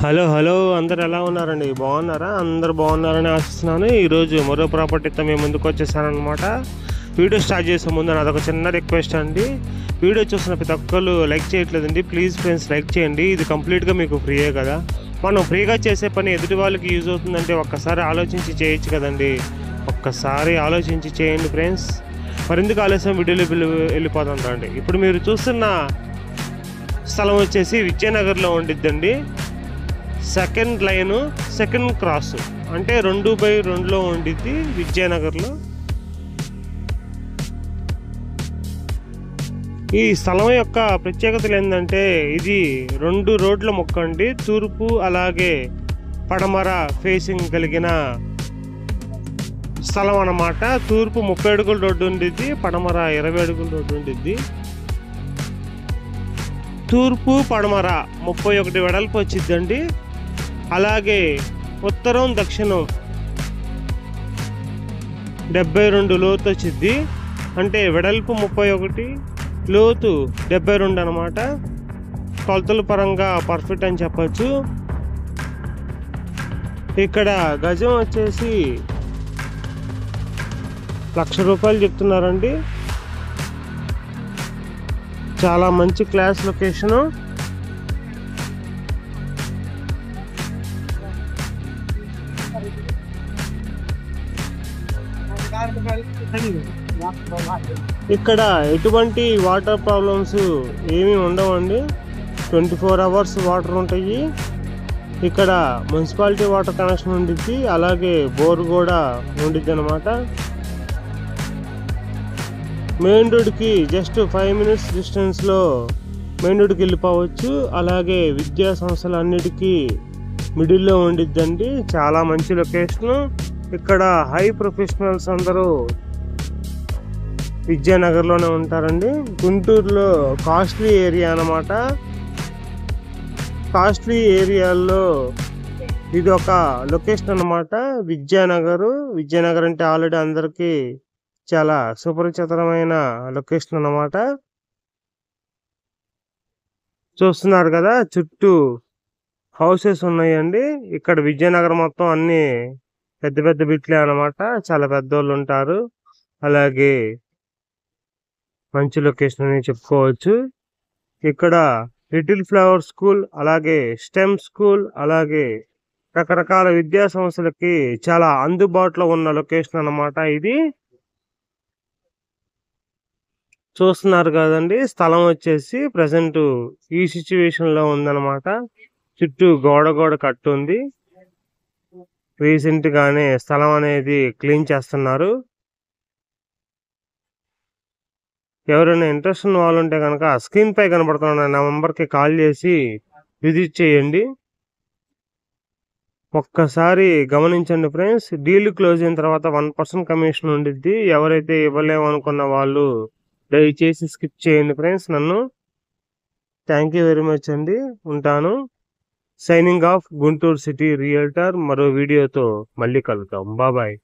Hello hello అందరు ఎలా ఉన్నారండి? బాగున్నారా? అందరు బాగున్నారని ఆశిస్తున్నాను. ఈరోజు మరో ప్రాపర్టీతో మేము ముందుకు వచ్చేసానమాట. వీడియో స్టార్ట్ చేసే ముందు నాదొక చిన్న రిక్వెస్ట్ అండి. వీడియో చూసిన ప్రతి ఒక్కరు లైక్ చేయట్లేదండి. ప్లీజ్ ఫ్రెండ్స్ లైక్ చేయండి. ఇది కంప్లీట్గా మీకు ఫ్రీయే కదా. మనం ఫ్రీగా చేసే పని ఎదుటి వాళ్ళకి యూజ్ అవుతుందంటే ఒక్కసారి ఆలోచించి చేయొచ్చు కదండి. ఒక్కసారి ఆలోచించి చేయండి ఫ్రెండ్స్. మరెందుకు ఆలస్యం, వీడియోలో వెళ్ళిపోతాం రండి. ఇప్పుడు మీరు చూస్తున్న స్థలం వచ్చేసి విజయనగర్లో ఉండిద్దండి. సెకండ్ లైను, సెకండ్ క్రాస్ అంటే 2/2లో ఉండిద్ది విజయనగర్లో. ఈ స్థలం యొక్క ప్రత్యేకతలు ఏంటంటే ఇది 2 రోడ్ల మొక్క అండి. తూర్పు అలాగే పడమర ఫేసింగ్ కలిగిన స్థలం అన్నమాట. తూర్పు 30 అడుగుల రోడ్డు ఉండిద్ది, పడమర 20 అడుగుల రోడ్డు ఉండిద్ది. తూర్పు పడమర 31 వెడల్పు వచ్చిద్దండి. అలాగే ఉత్తరం దక్షిణం 72 లోతు వచ్చిద్ది. అంటే వెడల్పు 31, లోతు 72 అనమాట. కొలతల పరంగా పర్ఫెక్ట్ అని చెప్పచ్చు. ఇక్కడ గజం వచ్చేసి ₹1,00,000 చెప్తున్నారండి. చాలా మంచి క్లాస్ లొకేషను. ఇక్కడ ఎటువంటి వాటర్ ప్రాబ్లమ్స్ ఏమీ ఉండవండి. 24 అవర్స్ వాటర్ ఉంటాయి. ఇక్కడ మున్సిపాలిటీ వాటర్ కనెక్షన్ ఉండిద్ది, అలాగే బోర్ కూడా ఉండిద్ది అనమాట. మెయిన్ రోడ్కి జస్ట్ 5 మినిట్స్ డిస్టెన్స్లో మెయిన్ రోడ్కి వెళ్ళిపోవచ్చు. అలాగే విద్యా సంస్థలు అన్నిటికీ మిడిల్లో ఉండిద్దండి. చాలా మంచి లొకేషను. ఇక్కడ హై ప్రొఫెషనల్స్ అందరూ విజయనగర్లోనే ఉంటారండి. గుంటూరులో కాస్ట్లీ ఏరియా అన్నమాట. కాస్ట్లీ ఏరియాల్లో ఇది ఒక లొకేషన్ అన్నమాట. విజయనగర్ అంటే ఆల్రెడీ అందరికీ చాలా సుపరిచితమైన లొకేషన్ అన్నమాట. చూస్తున్నారు కదా, చుట్టూ హౌసెస్ ఉన్నాయండి. ఇక్కడ విజయనగరం మొత్తం అన్ని పెద్ద పెద్ద బిట్లే అనమాట. చాలా పెద్దోళ్ళు ఉంటారు. అలాగే మంచి లొకేషన్ అని చెప్పుకోవచ్చు. ఇక్కడ లిటిల్ ఫ్లవర్ స్కూల్, అలాగే స్టెమ్ స్కూల్, అలాగే రకరకాల విద్యా సంస్థలకి చాలా అందుబాటులో ఉన్న లొకేషన్ అన్నమాట. ఇది చూస్తున్నారు కదండి, స్థలం వచ్చేసి ప్రజెంట్ ఈ సిచ్యువేషన్ లో ఉందన్నమాట. చుట్టూ గోడ కట్టు ఉంది. రీసెంట్ గానే స్థలం అనేది క్లీన్ చేస్తున్నారు. ఎవరైనా ఇంట్రెస్ట్ ఉన్న వాళ్ళు ఉంటే కనుక స్క్రీన్ పై కనబడుతున్న నెంబర్కి కాల్ చేసి విజిట్ చేయండి. ఒక్కసారి గమనించండి ఫ్రెండ్స్, డీల్ క్లోజ్ అయిన తర్వాత 1% కమిషన్ ఉండిద్ది. ఎవరైతే ఇవ్వలేము అనుకున్న వాళ్ళు దయచేసి స్కిప్ చేయండి ఫ్రెండ్స్. నన్ను థ్యాంక్ యూ వెరీ మచ్ అండి. ఉంటాను. Signing off, Guntur city realtor. మరో వీడియోతో మళ్ళీ కలుద్దాం. బాబాయ్.